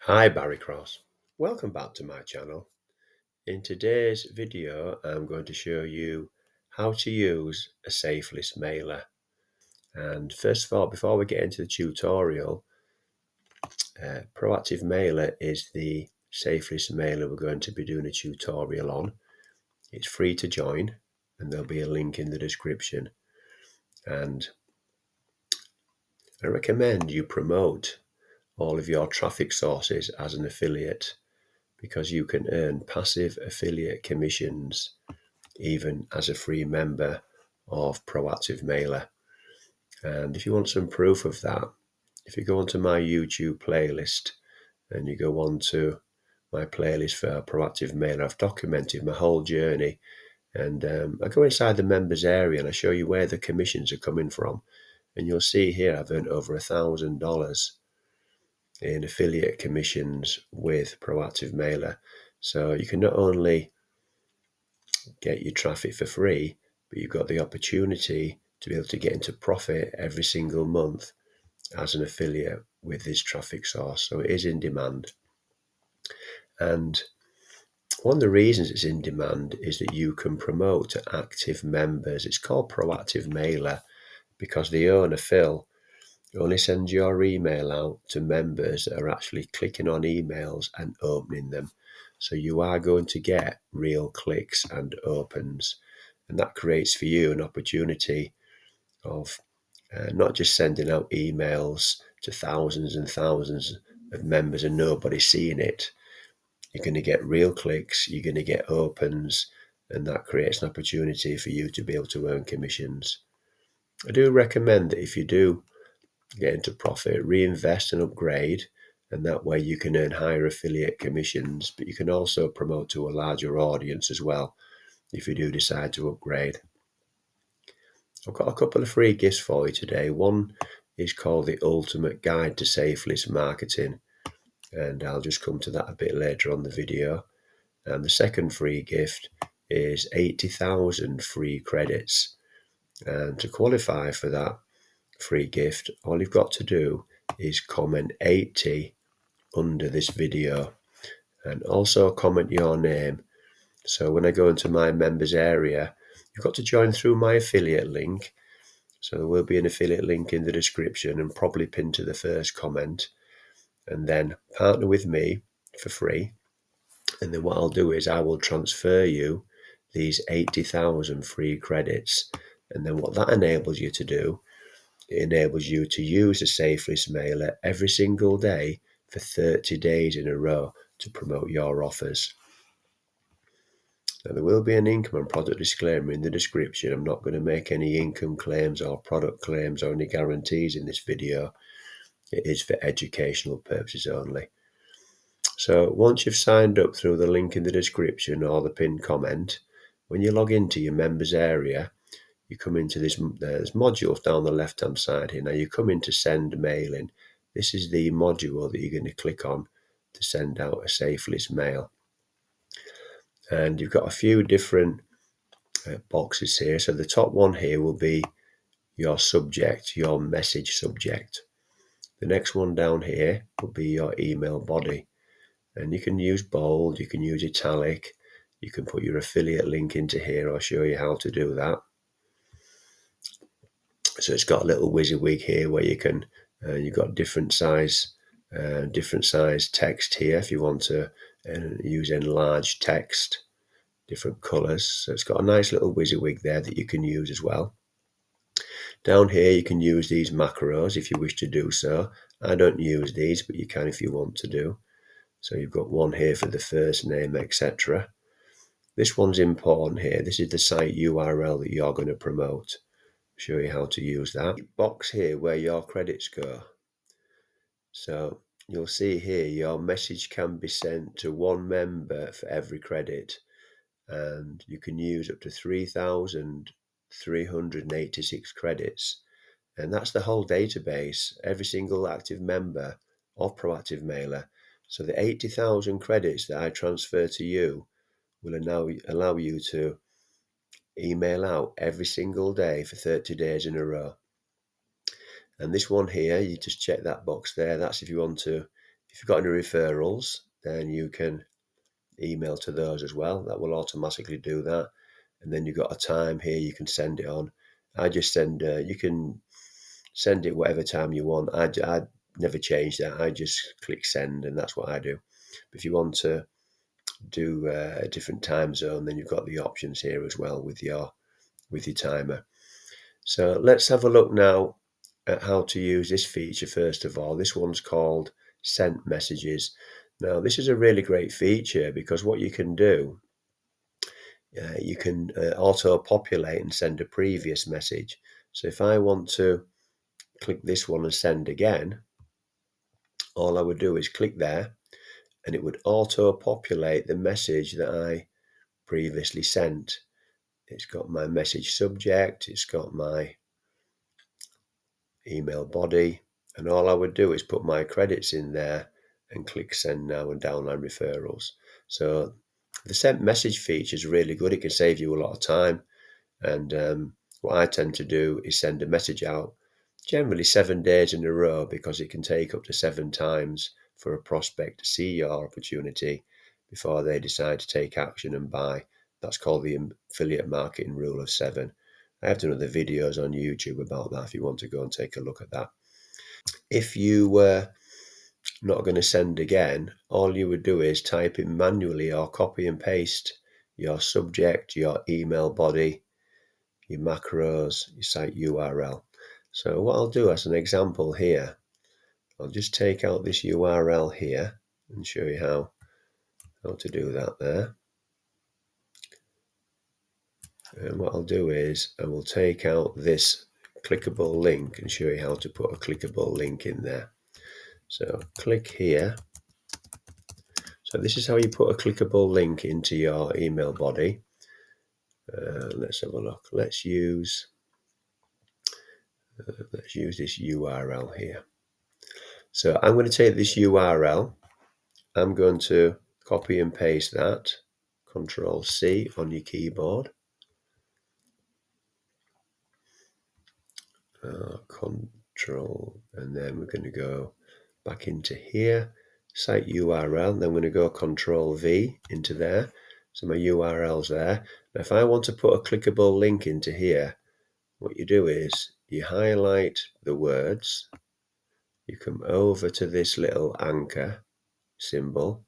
Hi Barry Cross, welcome back to my channel. In today's video I'm going to show you how to use a Safelist mailer. And first of all, before we get into the tutorial, Proactive Mailer is the Safelist mailer we're going to be doing a tutorial on. It's free to join and there'll be a link in the description. And I recommend you promote all of your traffic sources as an affiliate, because you can earn passive affiliate commissions even as a free member of Proactive Mailer. And if you want some proof of that, if you go onto my YouTube playlist and you go on to my playlist for Proactive Mailer, I've documented my whole journey, and I go inside the members area and I show you where the commissions are coming from. And you'll see here I've earned over $1,000 in affiliate commissions with Proactive Mailer. So you can not only get your traffic for free, but you've got the opportunity to be able to get into profit every single month as an affiliate with this traffic source. So it is in demand. And one of the reasons it's in demand is that you can promote to active members. It's called Proactive Mailer because the owner, Phil, only sends your email out to members that are actually clicking on emails and opening them. So you are going to get real clicks and opens. And that creates for you an opportunity of not just sending out emails to thousands and thousands of members and nobody seeing it. You're going to get real clicks, you're going to get opens, and that creates an opportunity for you to be able to earn commissions. I do recommend that if you do get into profit, reinvest and upgrade, and that way you can earn higher affiliate commissions, but you can also promote to a larger audience as well if you do decide to upgrade. I've got a couple of free gifts for you today. One is called the Ultimate Guide to Safelist Marketing, and I'll just come to that a bit later on the video. And the second free gift is 80,000 free credits. And to qualify for that free gift, all you've got to do is comment 80 under this video and also comment your name. So when I go into my members area, you've got to join through my affiliate link. So there will be an affiliate link in the description and probably pinned to the first comment, and then partner with me for free. And then what I'll do is I will transfer you these 80,000 free credits. And then what that enables you to do, it enables you to use the Safelist mailer every single day for 30 days in a row to promote your offers. Now, there will be an income and product disclaimer in the description. I'm not going to make any income claims or product claims or any guarantees in this video. It is for educational purposes only. So once you've signed up through the link in the description or the pinned comment, when you log into your members area, you come into there's modules down the left hand side here. Now you come into send mailing. This is the module that you're going to click on to send out a Safelist mail. And you've got a few different boxes here. So the top one here will be your subject, your message subject. The next one down here will be your email body. And you can use bold, you can use italic, you can put your affiliate link into here. I'll show you how to do that. So it's got a little WYSIWYG here where you can, you've got different size text here if you want to use enlarged text, different colors. So it's got a nice little WYSIWYG there that you can use as well. Down here you can use these macros if you wish to do so. I don't use these, but you can if you want to do. So you've got one here for the first name, etc. This one's important here. This is the site URL that you're going to promote. I'll show you how to use that. Box here where your credits go. So you'll see here your message can be sent to one member for every credit, and you can use up to 3,386 credits. And that's the whole database, every single active member of Proactive Mailer. So the 80,000 credits that I transfer to you will now allow you to email out every single day for 30 days in a row. And this one here, you just check that box there. That's if you want to If you've got any referrals, then you can email to those as well. That will automatically do that. And then you've got a time here you can send it on. I just send, you can send it whatever time you want. I never change that. I just click send, and that's what I do. But if you want to do a different time zone, then you've got the options here as well with your timer. So let's have a look now at how to use this feature first of all. This one's called Sent Messages. Now this is a really great feature because what you can do, you can auto-populate and send a previous message. So if I want to click this one and send again, all I would do is click there and it would auto-populate the message that I previously sent. It's got my message subject, it's got my email body, and all I would do is put my credits in there and click send now and download referrals. So the sent message feature is really good. It can save you a lot of time, and what I tend to do is send a message out generally 7 days in a row, because it can take up to 7 times for a prospect to see your opportunity before they decide to take action and buy. That's called the affiliate marketing rule of 7. I have done other videos on YouTube about that if you want to go and take a look at that. If you were not going to send again, all you would do is type in manually or copy and paste your subject, your email body, your macros, your site URL. So what I'll do as an example here, I'll just take out this URL here and show you how to do that there. And what I'll do is I will take out this clickable link and show you how to put a clickable link in there. So click here. So this is how you put a clickable link into your email body. Let's have a look. Let's use this URL here. So I'm going to take this URL. I'm going to copy and paste that. Control C on your keyboard. Control, and then we're going to go back into here, site URL, and then we're going to go Control V into there. So my URL's there. Now if I want to put a clickable link into here, what you do is you highlight the words, you come over to this little anchor symbol,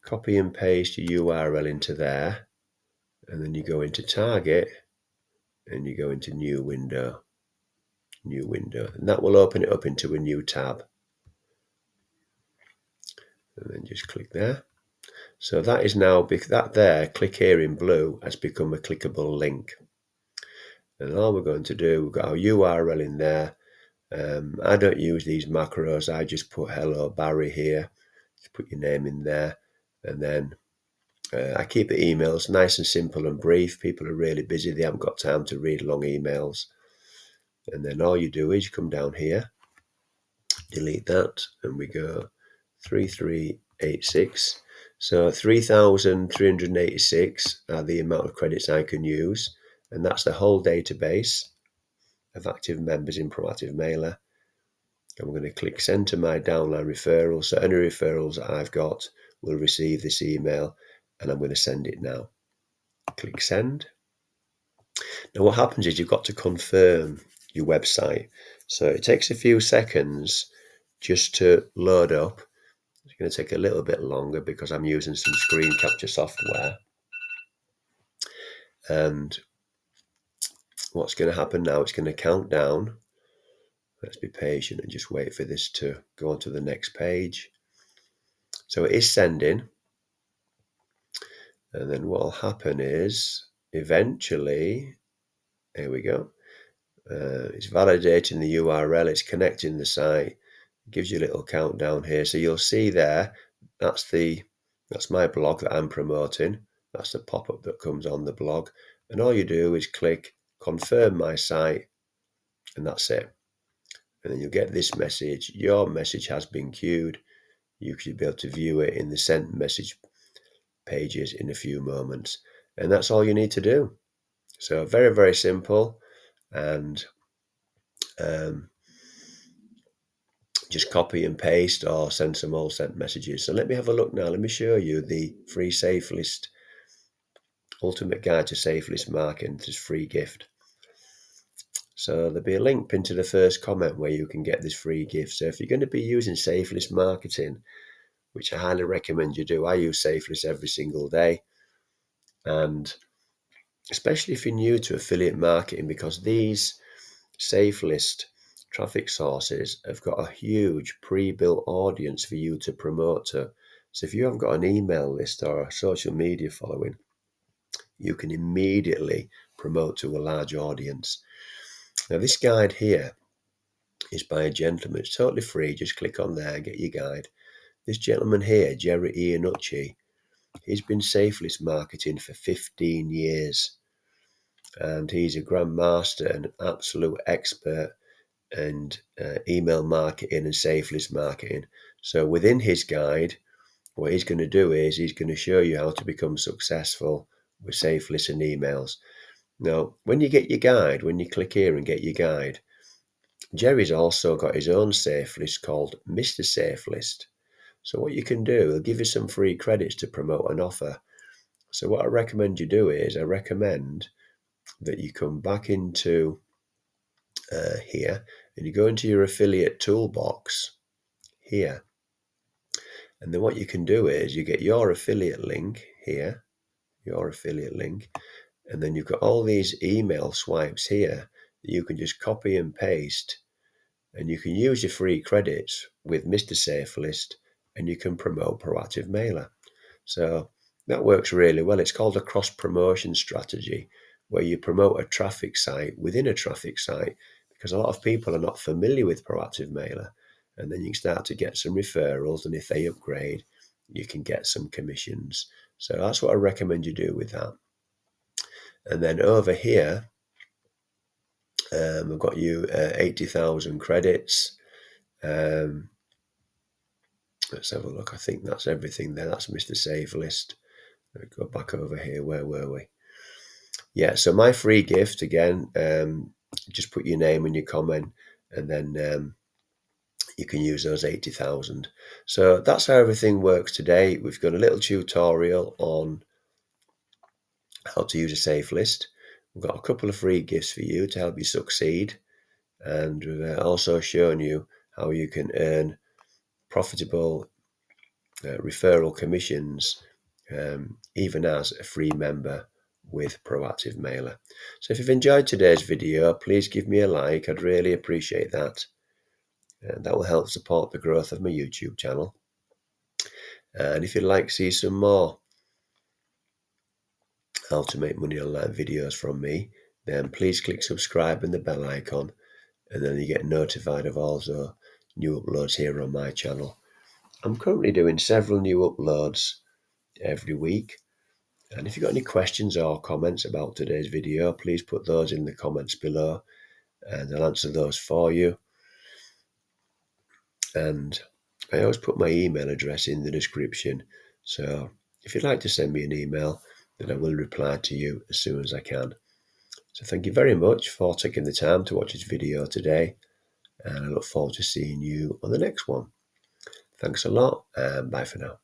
copy and paste your URL into there, and then you go into target and you go into new window, and that will open it up into a new tab. And then just click there. So that is now, that there, click here in blue, has become a clickable link. And all we're going to do, we've got our URL in there. I don't use these macros. I just put hello Barry here. Just put your name in there. And then I keep the emails nice and simple and brief. People are really busy. They haven't got time to read long emails. And then all you do is you come down here, delete that, and we go 3386. So 3,386 are the amount of credits I can use, and that's the whole database of active members in Proactive Mailer. I'm going to click send to my downline referrals. So any referrals that I've got will receive this email, and I'm going to send it now. Click send. Now what happens is you've got to confirm your website. So it takes a few seconds just to load up. It's going to take a little bit longer because I'm using some screen capture software. And what's going to happen now, it's going to count down. Let's be patient and just wait for this to go on to the next page. So it is sending. And then what will happen is eventually, here we go. It's validating the URL, it's connecting the site. It gives you a little countdown here. So you'll see there, that's my blog that I'm promoting. That's the pop-up that comes on the blog. And all you do is click confirm my site, and that's it. And then you'll get this message. Your message has been queued. You should be able to view it in the sent message pages in a few moments. And that's all you need to do. So very, very simple. And just copy and paste or send some all sent messages. So let me have a look now. Let me show you the free Safelist Ultimate Guide to Safelist Marketing. This free gift. So there'll be a link pinned to the first comment where you can get this free gift. So if you're going to be using Safelist marketing, which I highly recommend you do, I use Safelist every single day. And especially if you're new to affiliate marketing, because these Safelist traffic sources have got a huge pre-built audience for you to promote to. So if you haven't got an email list or a social media following, you can immediately promote to a large audience. Now this guide here is by a gentleman. It's totally free. Just click on there, get your guide. This gentleman here, Jerry Iannucci, he's been Safelist marketing for 15 years. And he's a grandmaster and absolute expert in email marketing and Safelist marketing. So within his guide, what he's going to do is he's going to show you how to become successful with Safelist and emails. Now, when you get your guide, when you click here and get your guide, Jerry's also got his own Safelist called Mr. Safelist. So what you can do, he'll give you some free credits to promote an offer. So what I recommend you do is I recommend that you come back into here and you go into your affiliate toolbox here. And then what you can do is you get your affiliate link here, your affiliate link, and then you've got all these email swipes here that you can just copy and paste, and you can use your free credits with Mr. Safelist and you can promote Proactive Mailer. So that works really well. It's called a cross promotion strategy, where you promote a traffic site within a traffic site, because a lot of people are not familiar with Proactive Mailer. And then you can start to get some referrals, and if they upgrade, you can get some commissions. So that's what I recommend you do with that. And then over here, I've got you 80,000 credits. Let's have a look. I think that's everything there. That's Mr. Safelist. Go back over here. Where were we? Yeah, so my free gift, again, just put your name and your comment, and then you can use those 80,000. So that's how everything works today. We've got a little tutorial on how to use a Safelist. We've got a couple of free gifts for you to help you succeed. And we've also shown you how you can earn profitable referral commissions even as a free member with Proactive Mailer. So if you've enjoyed today's video, please give me a like. I'd really appreciate that. And that will help support the growth of my YouTube channel. And if you'd like to see some more how to make money online videos from me, then please click subscribe and the bell icon, and then you get notified of also new uploads here on my channel. I'm currently doing several new uploads every week. And if you've got any questions or comments about today's video, please put those in the comments below and I'll answer those for you. And I always put my email address in the description. So if you'd like to send me an email, then I will reply to you as soon as I can. So thank you very much for taking the time to watch this video today. And I look forward to seeing you on the next one. Thanks a lot and bye for now.